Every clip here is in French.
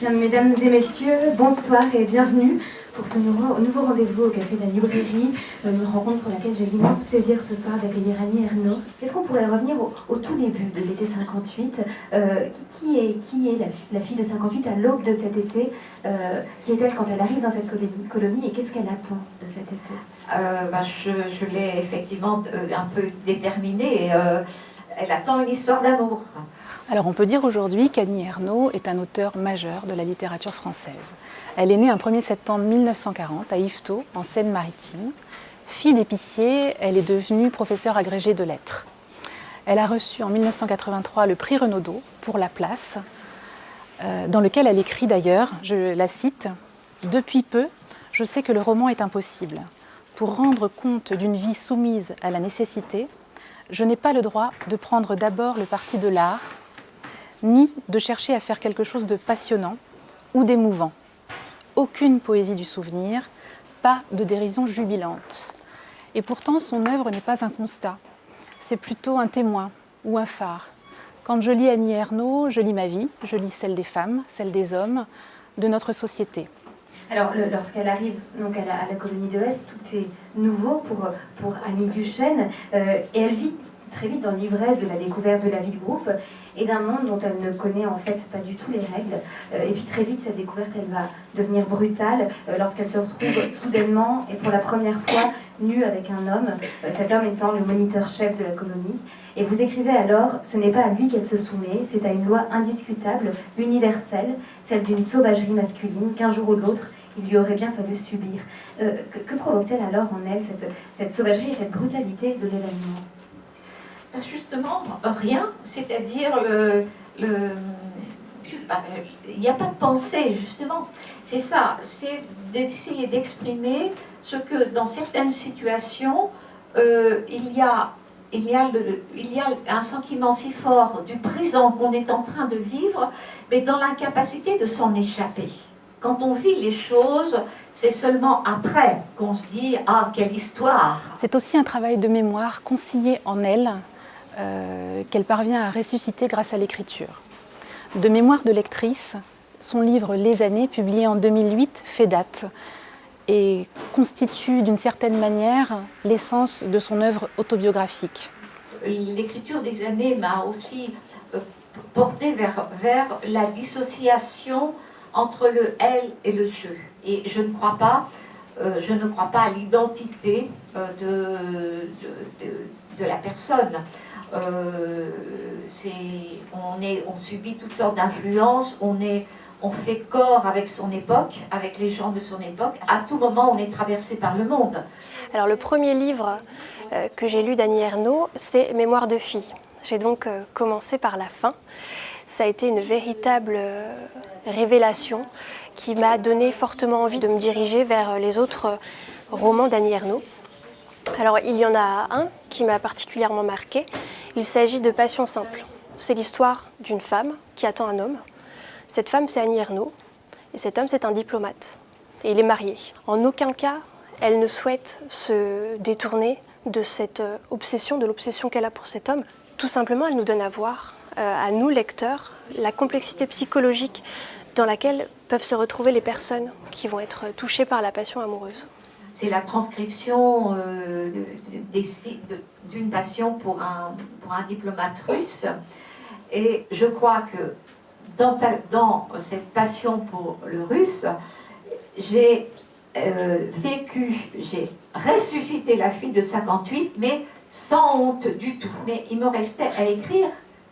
Bien, mesdames et messieurs, bonsoir et bienvenue pour ce nouveau rendez-vous au Café de la Librairie, une rencontre pour laquelle j'ai l'immense plaisir ce soir d'accueillir Annie Ernaux. Est-ce qu'on pourrait revenir au tout début de l'été 58 qui est la fille de 58 à l'aube de cet été Qui est-elle quand elle arrive dans cette colonie et qu'est-ce qu'elle attend de cet été Je l'ai effectivement un peu déterminée. Elle attend une histoire d'amour. Alors on peut dire aujourd'hui qu'Annie Ernaux est un auteur majeur de la littérature française. Elle est née un 1er septembre 1940 à Yvetot, en Seine-Maritime. Fille d'épicier, elle est devenue professeure agrégée de lettres. Elle a reçu en 1983 le prix Renaudot pour La Place, dans lequel elle écrit d'ailleurs, je la cite, « Depuis peu, je sais que le roman est impossible. Pour rendre compte d'une vie soumise à la nécessité, je n'ai pas le droit de prendre d'abord le parti de l'art, ni de chercher à faire quelque chose de passionnant ou d'émouvant. Aucune poésie du souvenir, pas de dérision jubilante. Et pourtant, son œuvre n'est pas un constat, c'est plutôt un témoin ou un phare. Quand je lis Annie Ernaux, je lis ma vie, je lis celle des femmes, celle des hommes, de notre société. » Alors, lorsqu'elle arrive donc, à la colonie de l'Est, tout est nouveau pour Annie Duchesne, et elle vit très vite dans l'ivresse de la découverte de la vie de groupe et d'un monde dont elle ne connaît en fait pas du tout les règles. Et puis très vite, cette découverte, elle va devenir brutale lorsqu'elle se retrouve soudainement et pour la première fois nue avec un homme, cet homme étant le moniteur-chef de la colonie. Et vous écrivez alors, ce n'est pas à lui qu'elle se soumet, c'est à une loi indiscutable, universelle, celle d'une sauvagerie masculine qu'un jour ou l'autre, il lui aurait bien fallu subir. Que provoque-t-elle alors en elle, cette sauvagerie et cette brutalité de l'événement ? Justement, rien, c'est-à-dire il n'y a pas de pensée, justement. C'est ça, c'est d'essayer d'exprimer ce que dans certaines situations, il y a un sentiment si fort du présent qu'on est en train de vivre, mais dans l'incapacité de s'en échapper. Quand on vit les choses, c'est seulement après qu'on se dit « Ah, quelle histoire !» C'est aussi un travail de mémoire consigné en elle, qu'elle parvient à ressusciter grâce à l'écriture. De mémoire de lectrice, son livre « Les années », publié en 2008, fait date et constitue d'une certaine manière l'essence de son œuvre autobiographique. L'écriture des années m'a aussi porté vers la dissociation entre le elle et le je. Et je ne crois pas à l'identité de la personne. On subit toutes sortes d'influences, on fait corps avec son époque, avec les gens de son époque. À tout moment, on est traversé par le monde. Alors le premier livre que j'ai lu d'Annie Ernaux, c'est Mémoires de fille. J'ai donc commencé par la fin. Ça a été une véritable révélation qui m'a donné fortement envie de me diriger vers les autres romans d'Annie Ernaux. Alors il y en a un qui m'a particulièrement marqué. Il s'agit de Passion simple. C'est l'histoire d'une femme qui attend un homme. Cette femme, c'est Annie Ernaux, et cet homme, c'est un diplomate. Et il est marié. En aucun cas, elle ne souhaite se détourner de cette obsession, de l'obsession qu'elle a pour cet homme. Tout simplement, elle nous donne à voir, à nous lecteurs, la complexité psychologique dans laquelle peuvent se retrouver les personnes qui vont être touchées par la passion amoureuse. C'est la transcription d'une passion pour un diplomate russe. Et je crois que dans cette passion pour le russe, j'ai j'ai ressuscité la fille de 58, mais sans honte du tout. Mais il me restait à écrire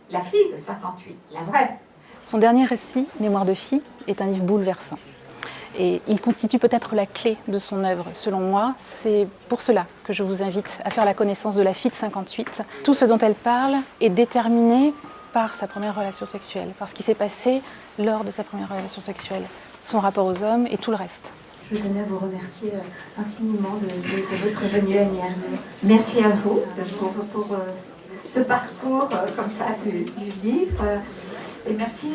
la fille de 58, la vraie. Son dernier récit, Mémoires de fille, est un livre bouleversant. Et il constitue peut-être la clé de son œuvre, selon moi. C'est pour cela que je vous invite à faire la connaissance de la fille de 58. Tout ce dont elle parle est déterminé par sa première relation sexuelle, par ce qui s'est passé lors de sa première relation sexuelle, son rapport aux hommes et tout le reste. Je tenais à vous remercier infiniment de votre venue, Annie Ernaux. Merci à vous pour ce parcours comme ça du livre. Et merci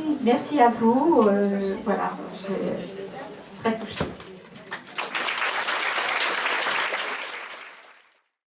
à vous. Voilà, je suis très touchée.